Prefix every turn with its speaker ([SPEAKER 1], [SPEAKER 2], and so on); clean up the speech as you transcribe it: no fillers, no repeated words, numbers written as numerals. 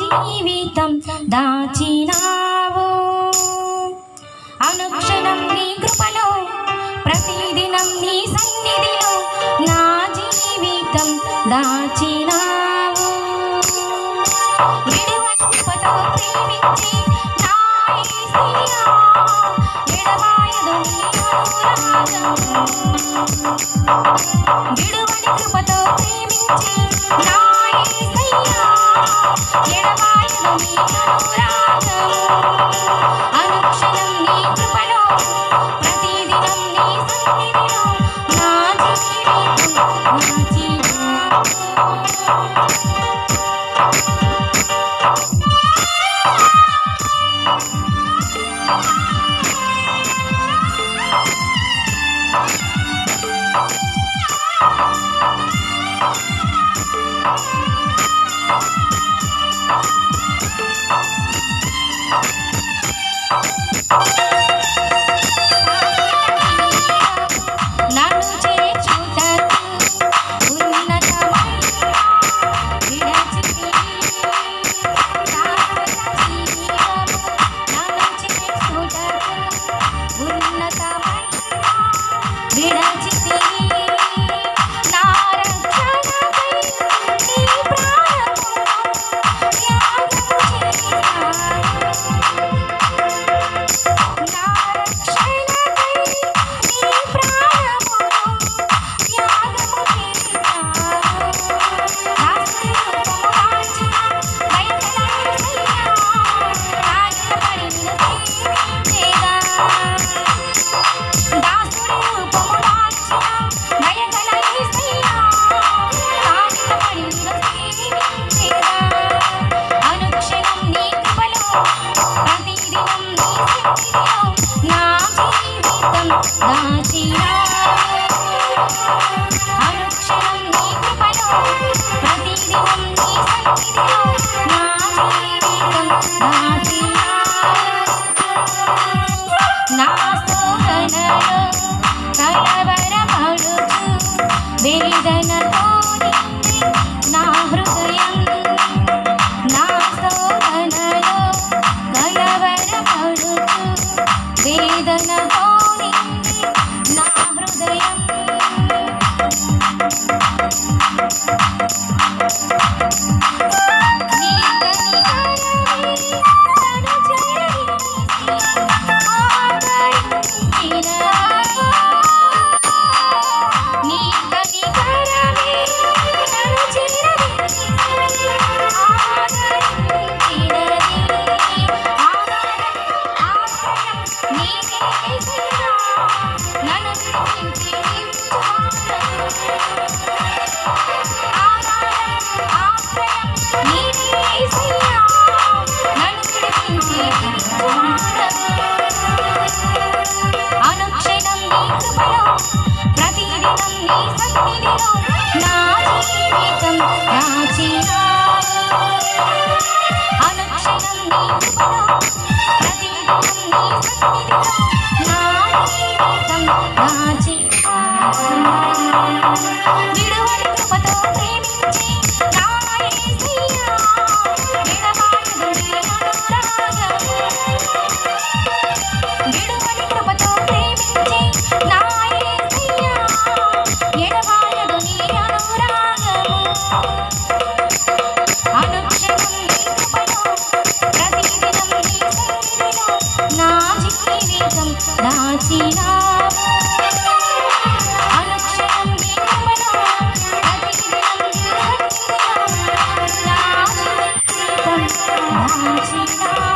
[SPEAKER 1] జీవితం దాచినావు అనుక్షణం నీ కృపలో ప్రతిదినం నీ సన్నిధిలో నా జీవితం దాచినావు విడువని కృపతో ప్రేమించి నా యేసయ్యా ఎడబాయదు నీ అనురాగం విడువని కృపతో ప్రేమించి నా యేసయ్యా ఎడబాయదు నీ అనురాగం అనుక్షణం నీ కృపలో ప్రతిదినం నీ సన్నిధిలో నా జీవితం దాచినావు నన్ను చేర్చుటకు ఉన్నతమైన విడచితివి శాశ్వత జీవము నన్ను చేర్చుటకు ఉన్నతమైన విడచితివి నా రక్షణకై నీ ప్రాణమును త్యాగము చేశావు నా రక్షణకై నీ ప్రాణమును త్యాగము చేశావు దాసుని రూపము దాల్చిన దయగల యేసయ్యా సాగిలపడి నిన్ను సేవించేదా దాసుని రూపము దాల్చిన దయగల యేసయ్యా సాగిలపడి నిన్ను సేవించేదా అనుక్షణం నీ కృపలో ప్రతిదినం నీ సన్నిధిలో నా జీవితం దాచినావు అనుక్షణం నీ కృపలో ప్రతిదినం నీ సన్నిధిలో నా జీవితం దాచినావు నా శోధనలో కలవరపడుచు వేదనతో నిండి నా హృదయం నా శోధనలో కలవరపడుచు వేదనతో నిండి నా హృదయం నీ కనికరమే నన్ను చేరదీసి ఆదరించినావు నీ కనికరమే నన్ను చేరదీసి ఆదరించినది ఆశ్రయం నీకే యేసయ్యా నన్ను విడిపించి ఆశ్రయం నీకే యేసయ్యా నన్ను విడిపించి అనుక్షణం నీ కృపలో ప్రతిదినం నీ సన్నిధిలో నా జీవితం దాచినావు అనుక్షణం నీ కృపలో ప్రతిదినం నీ సన్నిధిలో నా జీవితం దాచినావు విడువని కృపతో ప్రేమించి నా యేసయ్యా ఎడబాయదు నీ అనురాగం విడువని కృపతో ప్రేమించి నా యేసయ్యా ఎడబాయదు నీ అనురాగము అనుక్షణం నీ కృపలో ప్రతిదినం నీ సన్నిధిలో నా జీవితం దాచినావు అనుక్షణం నీ కృపలో ప్రతిదినం నీ సన్నిధిలో నా జీవితం దాచినావు